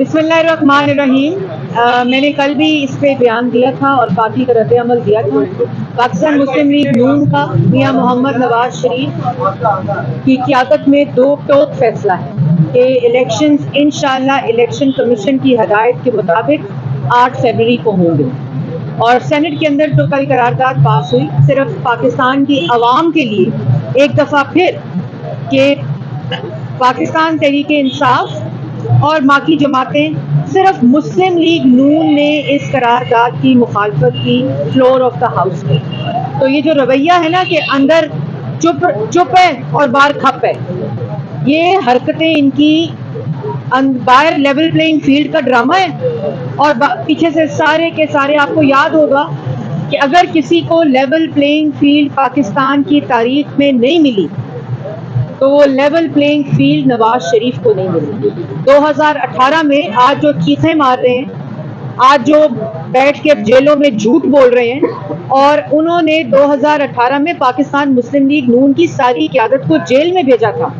बिस्मिल्लाहिर्रहमानिर्रहीम। मैंने कल भी इस पे बयान दिया था और पार्टी का रद्द अमल दिया था। पाकिस्तान मुस्लिम लीग नून का मियां मोहम्मद नवाज शरीफ की क़यादत में दो टोक फैसला है कि इलेक्शंस इंशाअल्लाह इलेक्शन कमीशन की हदायत के मुताबिक 8 फरवरी को होंगे और सेनेट के अंदर जो कल करारदाद पास हुई सिर्फ पाकिस्तान की आवाम के लिए एक दफ़ा फिर कि पाकिस्तान तहरीक इंसाफ और बाकी जमातें, सिर्फ मुस्लिम लीग नून ने इस करारदाद की मुखालफत की फ्लोर ऑफ द हाउस की। तो ये जो रवैया है ना कि अंदर चुप है और बाहर खप है, ये हरकतें इनकी बाहर लेवल प्लेइंग फील्ड का ड्रामा है और पीछे से सारे के सारे आपको याद होगा कि अगर किसी को लेवल प्लेइंग फील्ड पाकिस्तान की तारीख में नहीं मिली तो वो level playing field Nawaz Sharif को नहीं मिली। 2018 में आज जो चीखें मार रहे हैं, आज जो बैठ के जेलों में झूठ बोल रहे हैं, और उन्होंने 2018 में पाकिस्तान मुस्लिम लीग नून की सारी क़यादत को जेल में भेजा था।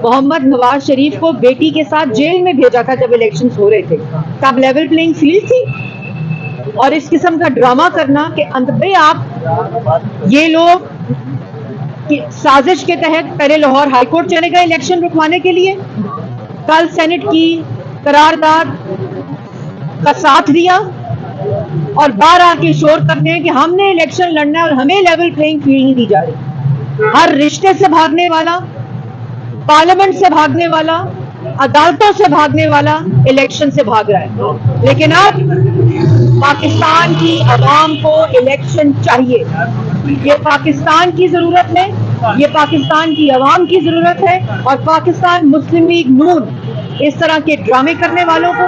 मोहम्मद नवाज शरीफ को बेटी के साथ जेल में भेजा था जब इलेक्शंस हो रहे थे, तब लेवल प्लेइंग फील्ड थी। और इस किस्म का ड्रामा करना कि अंत में आप ये लोग साजिश के तहत पहले लाहौर हाईकोर्ट चले गए इलेक्शन रुकवाने के लिए, कल सेनेट की करारदाद का साथ दिया और बाहर आके शोर करते हैं कि हमने इलेक्शन लड़ना है और हमें लेवल प्लेइंग फील्ड नहीं दी जा रही। हर रिश्ते से भागने वाला, पार्लियामेंट से भागने वाला, अदालतों से भागने वाला इलेक्शन से भाग रहा है। लेकिन अब पाकिस्तान की आवाम को इलेक्शन चाहिए। ये पाकिस्तान की जरूरत है, ये पाकिस्तान की आवाम की जरूरत है। और पाकिस्तान मुस्लिम लीग नून इस तरह के ड्रामे करने वालों को,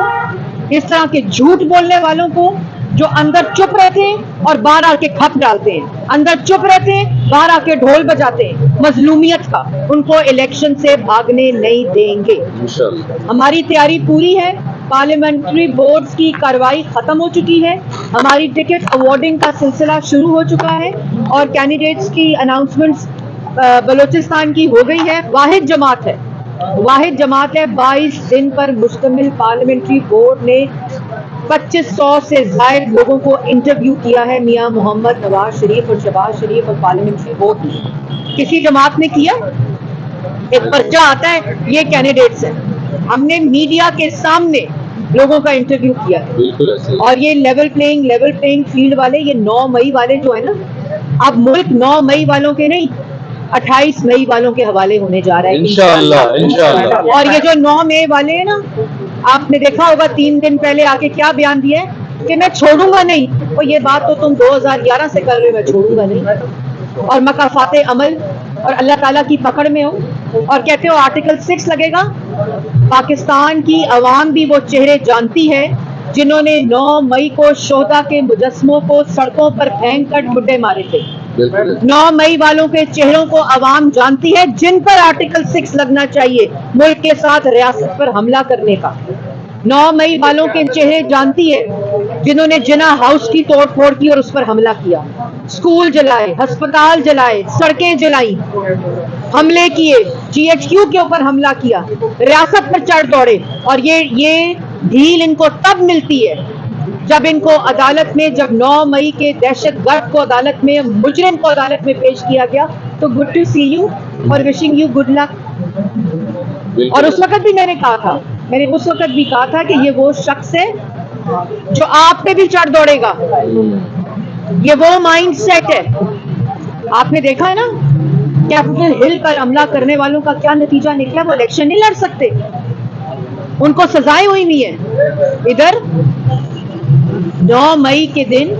इस तरह के झूठ बोलने वालों को, जो अंदर चुप रहते हैं और बाहर आके खप डालते हैं, अंदर चुप रहते हैं बाहर आके ढोल बजाते हैं मजलूमियत का, उनको इलेक्शन से भागने नहीं देंगे। हमारी तैयारी पूरी है, पार्लियामेंट्री बोर्ड्स की कार्रवाई खत्म हो चुकी है, हमारी टिकट अवार्डिंग का सिलसिला शुरू हो चुका है और कैंडिडेट्स की अनाउंसमेंट्स बलूचिस्तान की हो गई है। वाहिद जमात है 22 दिन पर मुश्तमिल पार्लियामेंट्री बोर्ड ने 2500 से ज्यादा लोगों को इंटरव्यू किया है। मियां मोहम्मद नवाज शरीफ और शहबाज शरीफ और पार्लियामेंट्री बोर्ड ने, किसी जमात ने किया? एक पर्चा आता है ये कैंडिडेट्स हैं, हमने मीडिया के सामने लोगों का इंटरव्यू किया है। और ये लेवल प्लेइंग फील्ड वाले, ये 9 मई वाले जो है ना, अब मुल्क 9 मई वालों के नहीं 28 मई वालों के हवाले होने जा रहा है इंशाअल्लाह। और ये जो 9 मई वाले हैं ना, आपने देखा होगा 3 दिन पहले आके क्या बयान दिया है कि मैं छोड़ूंगा नहीं। और ये बात तो तुम 2011 से कर रहे हो, मैं छोड़ूंगा नहीं, और मकाफाते अमल और अल्लाह ताला की पकड़ में हो और कहते हो आर्टिकल 6 लगेगा। पाकिस्तान की आवाम भी वो चेहरे जानती है जिन्होंने 9 मई को शोहदा के मुजस्मों को सड़कों पर फेंक कर ठुड्डे मारे थे। 9 मई वालों के चेहरों को आवाम जानती है, जिन पर आर्टिकल 6 लगना चाहिए मुल्क के साथ रियासत पर हमला करने का। 9 मई वालों के चेहरे जानती है जिन्होंने जिना हाउस की तोड़फोड़ की और उस पर हमला किया, स्कूल जलाए, अस्पताल जलाए, सड़कें जलाई, हमले किए, GHQ के ऊपर हमला किया, रियासत पर चढ़ दौड़े। और ये ढील इनको तब मिलती है जब इनको अदालत में, जब 9 मई के दहशतगर्द को अदालत में, मुजरिम को अदालत में पेश किया गया। तो गुड टू सी यू और विशिंग यू गुड लक। और उस वक्त भी मैंने उस वक्त भी कहा था कि ये वो शख्स है जो आप पे भी चढ़ दौड़ेगा, ये वो माइंड सेट है। आपने देखा है ना कैपिटल हिल पर हमला करने वालों का क्या नतीजा निकला, वो इलेक्शन नहीं लड़ सकते, उनको सजाएं हुई नहीं है। इधर 9 मई के दिन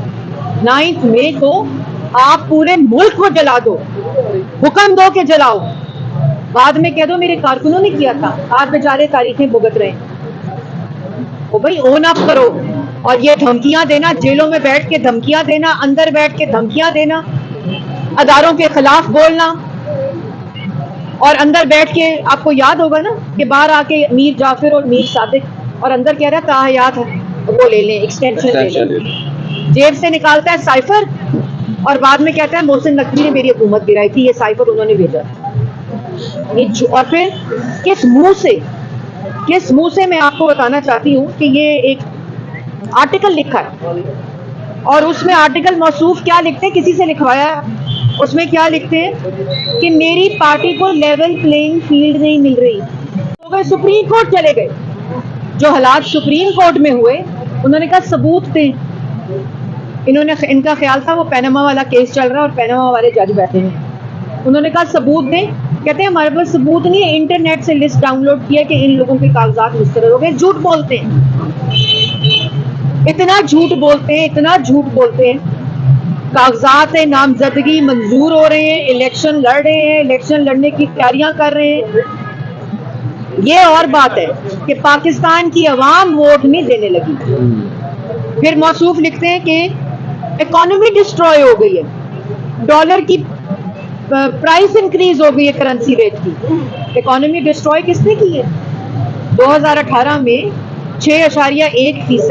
9 मई को आप पूरे मुल्क को जला दो, हुक्म दो कि जलाओ, बाद में कह दो मेरे कारकुनों ने किया था, आप बेचारे तारीखें भुगत रहे हैं। ओ भाई ओन अप करो। और ये धमकियां देना, जेलों में बैठ के धमकियां देना, अंदर बैठ के धमकियां देना, अदारों के खिलाफ बोलना, और अंदर बैठ के आपको याद होगा ना कि बाहर आके मीर जाफिर और मीर सादिक, और अंदर कह रहा है ताहयात वो ले लें, एक्सटेंशन ले लें, जेब से निकालता है साइफर और बाद में कहता है मोहसिन नकवी ने मेरी हुकूमत गिराई थी, ये साइफर उन्होंने भेजा। और फिर किस मुंह से किस मुंह से मैं आपको बताना चाहती हूँ कि ये एक आर्टिकल लिखा है और उसमें आर्टिकल मौसूफ क्या लिखते हैं, किसी से लिखवाया है, उसमें क्या लिखते हैं कि मेरी पार्टी को लेवल प्लेइंग फील्ड नहीं मिल रही। तो वह सुप्रीम कोर्ट चले गए। जो हालात सुप्रीम कोर्ट में हुए, उन्होंने कहा सबूत दें। इनका ख्याल था वो पैनामा वाला केस चल रहा है और पैनामा वाले जज बैठे हैं। उन्होंने कहा सबूत दें। कहते हैं हमारे पास सबूत नहीं है, इंटरनेट से लिस्ट डाउनलोड किया कि इन लोगों के कागजात मुस्तरद हो गए। झूठ बोलते हैं, इतना झूठ बोलते हैं, इतना झूठ बोलते हैं। कागजात नामजदगी मंजूर हो रहे हैं, इलेक्शन लड़ रहे हैं, इलेक्शन लड़ने की तैयारियां कर रहे हैं। ये और बात है कि पाकिस्तान की अवाम वोट नहीं देने लगी। फिर मौसूफ लिखते हैं कि इकोनॉमी डिस्ट्रॉय हो गई है, डॉलर की प्राइस इंक्रीज हो गई है, करेंसी रेट की। इकोनॉमी डिस्ट्रॉय किसने की है? 2018 में 6.1%